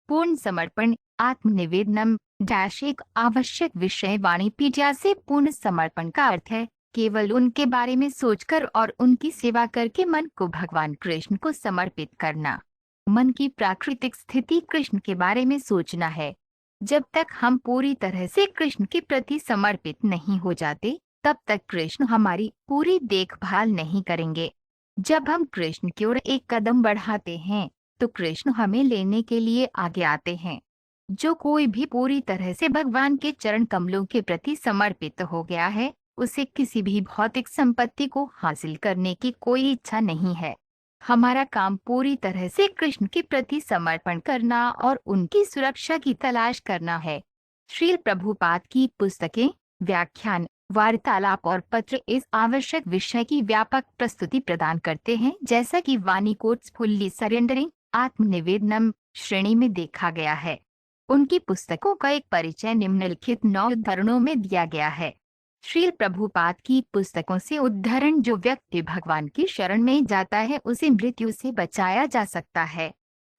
पूर्ण समर्पण आत्मनिवेदनम डैश एक आवश्यक विषय वाणीपीडिया से पूर्ण समर्पण का अर्थ है केवल उनके बारे में सोचकर और उनकी सेवा करके मन को भगवान कृष्ण को समर्पित करना। मन की प्राकृतिक स्थिति कृष्ण के बारे में सोचना है। जब तक हम पूरी तरह से कृष्ण के प्रति समर्पित नहीं हो जाते तब तक कृष्ण हमारी पूरी देखभाल नहीं करेंगे। जब हम कृष्ण की ओर एक कदम बढ़ाते हैं तो कृष्ण हमें लेने के लिए आगे आते हैं। जो कोई भी पूरी तरह से भगवान के चरण कमलों के प्रति समर्पित हो गया है उसे किसी भी भौतिक संपत्ति को हासिल करने की कोई इच्छा नहीं है। हमारा काम पूरी तरह से कृष्ण के प्रति समर्पण करना और उनकी सुरक्षा की तलाश करना है। श्रील प्रभुपाद की पुस्तकें, व्याख्यान, वार्तालाप और पत्र इस आवश्यक विषय की व्यापक प्रस्तुति प्रदान करते हैं जैसा कि वाणी कोट्स फुल्ली सरेंडरिंग आत्मनिवेदनम श्रेणी में देखा गया है। उनकी पुस्तकों का एक परिचय निम्नलिखित 9 उद्धरणों में दिया गया है। श्रील प्रभुपाद की पुस्तकों से उद्धरण जो व्यक्ति भगवान की शरण में जाता है उसे मृत्यु से बचाया जा सकता है।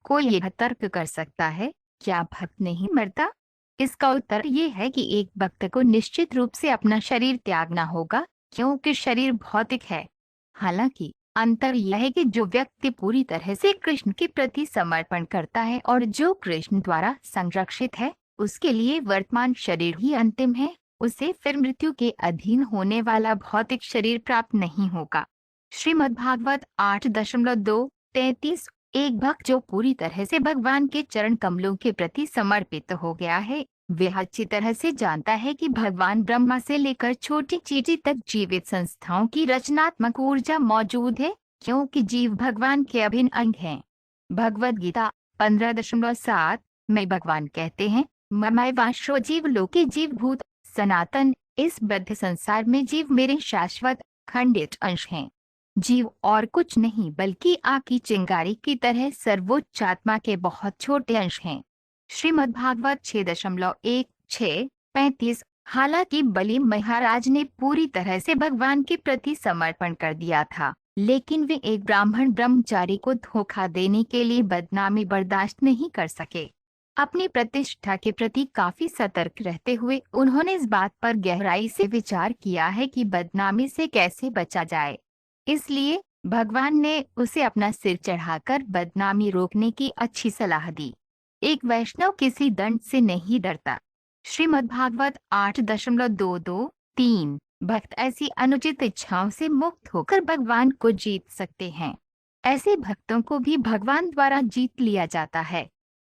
कोई यह तर्क कर सकता है क्या भक्त नहीं मरता? इसका उत्तर ये है कि एक भक्त को निश्चित रूप से अपना शरीर त्यागना होगा क्योंकि शरीर भौतिक है। हालांकि अंतर यह है कि जो व्यक्ति पूरी तरह से कृष्ण के प्रति समर्पण करता है और जो कृष्ण द्वारा संरक्षित है उसके लिए वर्तमान शरीर ही अंतिम है, उसे फिर मृत्यु के अधीन होने वाला भौतिक शरीर प्राप्त नहीं होगा। श्रीमद्भागवत 8.2:33 एक भक्त जो पूरी तरह से भगवान के चरण कमलों के प्रति समर्पित हो गया है वह अच्छी तरह से जानता है कि भगवान ब्रह्मा से लेकर छोटी चींटी तक जीवित संस्थाओं की रचनात्मक ऊर्जा मौजूद है क्योंकि जीव भगवान के अभिन्न अंग हैं। भगवद गीता 15.7 में भगवान कहते हैं ममैवांशो जीव लोके जीव भूत सनातन, इस बद्ध संसार में जीव मेरे शाश्वत खंडित अंश हैं। जीव और कुछ नहीं बल्कि आग की चिंगारी की तरह सर्वोच्च आत्मा के बहुत छोटे अंश हैं। श्रीमद्भागवत 6.1-6:35 हालांकि बलि महाराज ने पूरी तरह से भगवान के प्रति समर्पण कर दिया था लेकिन वे एक ब्राह्मण ब्रह्मचारी को धोखा देने के लिए बदनामी बर्दाश्त नहीं कर सके। अपनी प्रतिष्ठा के प्रति काफी सतर्क रहते हुए उन्होंने इस बात पर गहराई से विचार किया है कि बदनामी से कैसे बचा जाए। इसलिए भगवान ने उसे अपना सिर चढ़ाकर बदनामी रोकने की अच्छी सलाह दी। एक वैष्णव किसी दंड से नहीं डरता। श्रीमद्भागवत 8.223 भक्त ऐसी अनुचित इच्छाओं से मुक्त होकर भगवान को जीत सकते हैं। ऐसे भक्तों को भी भगवान द्वारा जीत लिया जाता है।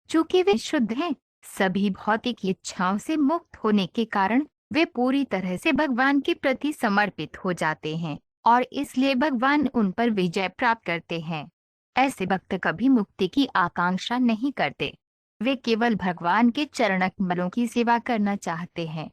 चूंकि वे शुद्ध हैं, सभी भौतिक इच्छाओं से मुक्त होने के कारण वे पूरी तरह से भगवान के प्रति समर्पित हो जाते हैं और इसलिए भगवान उन पर विजय प्राप्त करते हैं। ऐसे भक्त कभी मुक्ति की आकांक्षा नहीं करते, वे केवल भगवान के चरण कमलों की सेवा करना चाहते हैं।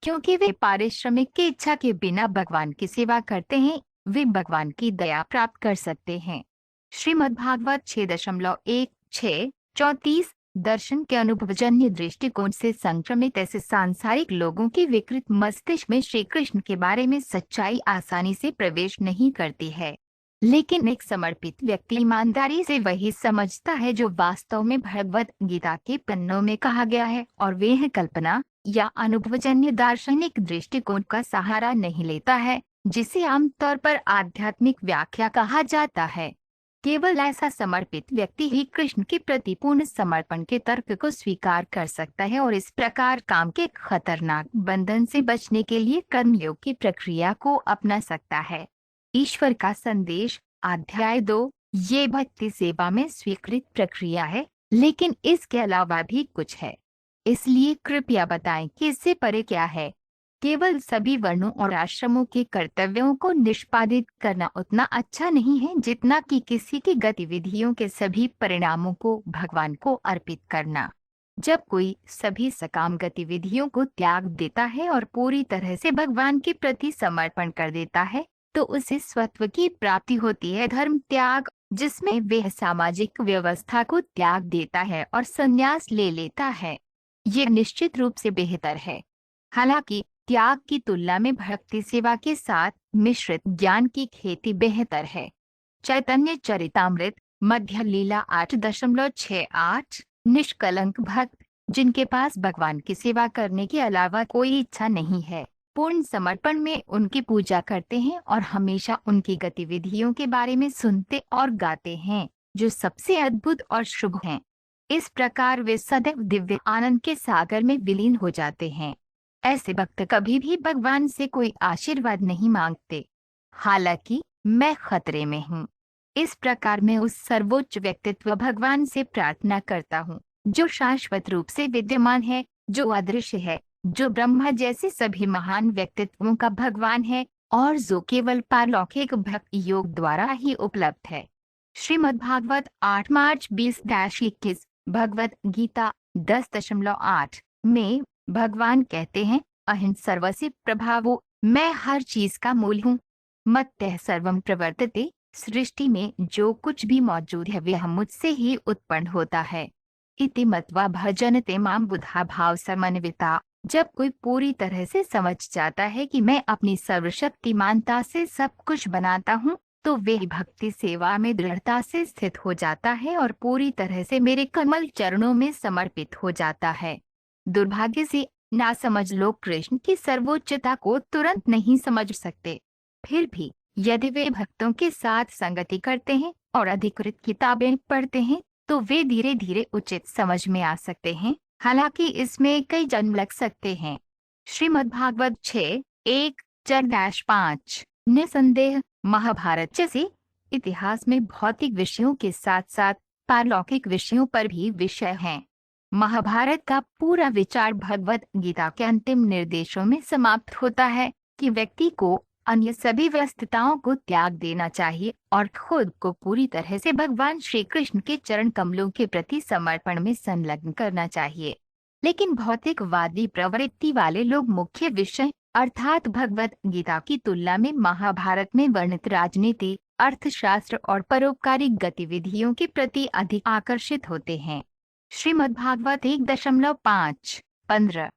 क्योंकि वे पारिश्रमिक की इच्छा के बिना भगवान की सेवा करते हैं, वे भगवान की दया प्राप्त कर सकते हैं। श्रीमद्भागवत 6.1-6:34 दर्शन के अनुभवजन्य दृष्टिकोण से संक्रमित ऐसे सांसारिक लोगों के विकृत मस्तिष्क में श्री कृष्ण के बारे में सच्चाई आसानी से प्रवेश नहीं करती है। लेकिन एक समर्पित व्यक्ति ईमानदारी से वही समझता है जो वास्तव में भगवत गीता के पन्नों में कहा गया है और वह कल्पना या अनुभवजन्य दार्शनिक दृष्टिकोण का सहारा नहीं लेता है जिसे आमतौर पर आध्यात्मिक व्याख्या कहा जाता है। केवल ऐसा समर्पित व्यक्ति ही कृष्ण के प्रति पूर्ण समर्पण के तर्क को स्वीकार कर सकता है और इस प्रकार काम के खतरनाक बंधन से बचने के लिए कर्मयोग की प्रक्रिया को अपना सकता है। ईश्वर का संदेश अध्याय 2 ये भक्ति सेवा में स्वीकृत प्रक्रिया है लेकिन इसके अलावा भी कुछ है, इसलिए कृपया बताएं कि इससे परे क्या है। केवल सभी वर्णों और आश्रमों के कर्तव्यों को निष्पादित करना उतना अच्छा नहीं है जितना कि किसी की गतिविधियों के सभी परिणामों को भगवान को अर्पित करना। जब कोई सभी सकाम गतिविधियों को त्याग देता है और पूरी तरह से भगवान के प्रति समर्पण कर देता है तो उसे स्वत्व की प्राप्ति होती है, धर्म त्याग, जिसमें वह सामाजिक व्यवस्था को त्याग देता है और संन्यास ले लेता है। ये निश्चित रूप से बेहतर है। हालांकि त्याग की तुलना में भक्ति सेवा के साथ मिश्रित ज्ञान की खेती बेहतर है। चैतन्य चरितामृत मध्य लीला 8.68 निष्कलंक भक्त, जिनके पास भगवान की सेवा करने के अलावा कोई इच्छा नहीं है, पूर्ण समर्पण में उनकी पूजा करते हैं और हमेशा उनकी गतिविधियों के बारे में सुनते और गाते हैं, जो सबसे अद्भुत और शुभ हैं। इस प्रकार वे सदैव दिव्य आनंद के सागर में विलीन हो जाते हैं। ऐसे भक्त कभी भी भगवान से कोई आशीर्वाद नहीं मांगते, हालांकि मैं खतरे में हूँ। इस प्रकार मैं उस सर्वोच्च व्यक्तित्व भगवान से प्रार्थना करता हूँ, जो शाश्वत रूप से विद्यमान है, जो अदृश्य है, जो ब्रह्मा जैसे सभी महान व्यक्तित्वों का भगवान है और जो केवल पारलौकिक भक्ति योग द्वारा ही उपलब्ध है। श्रीमद् भागवत 8 मार्च 20-21 भगवत गीता 10.8 में भगवान कहते हैं, अहं सर्वस्य प्रभावो, मैं हर चीज का मूल हूँ। मत्तः सर्वम प्रवर्तते, सृष्टि में जो कुछ भी मौजूद है वह मुझसे ही उत्पन्न होता है। इति मत्वा भजनते मां बुधा भाव समन्विता। जब कोई पूरी तरह से समझ जाता है कि मैं अपनी सर्वशक्तिमानता से सब कुछ बनाता हूँ, तो वे भक्ति सेवा में दृढ़ता से स्थित हो जाता है और पूरी तरह से मेरे कमल चरणों में समर्पित हो जाता है। दुर्भाग्य से नासमझ लोग कृष्ण की सर्वोच्चता को तुरंत नहीं समझ सकते। फिर भी यदि वे भक्तों के साथ संगति करते हैं और अधिकृत किताबें पढ़ते हैं, तो वे धीरे धीरे उचित समझ में आ सकते हैं, हालांकि इसमें कई जन्म लग सकते हैं। श्रीमद्भागवत 6:1-4-5। निसंदेह महाभारत जैसे इतिहास में भौतिक विषयों के साथ साथ पारलौकिक विषयों पर भी विषय हैं। महाभारत का पूरा विचार भगवत गीता के अंतिम निर्देशों में समाप्त होता है कि व्यक्ति को अन्य सभी व्यस्तताओं को त्याग देना चाहिए और खुद को पूरी तरह से भगवान श्री कृष्ण के चरण कमलों के प्रति समर्पण में संलग्न करना चाहिए। लेकिन भौतिकवादी प्रवृत्ति वाले लोग मुख्य विषय अर्थात भगवत गीता की तुलना में महाभारत में वर्णित राजनीति, अर्थशास्त्र और परोपकारी गतिविधियों के प्रति अधिक आकर्षित होते हैं। श्रीमद्भागवत 1.5-15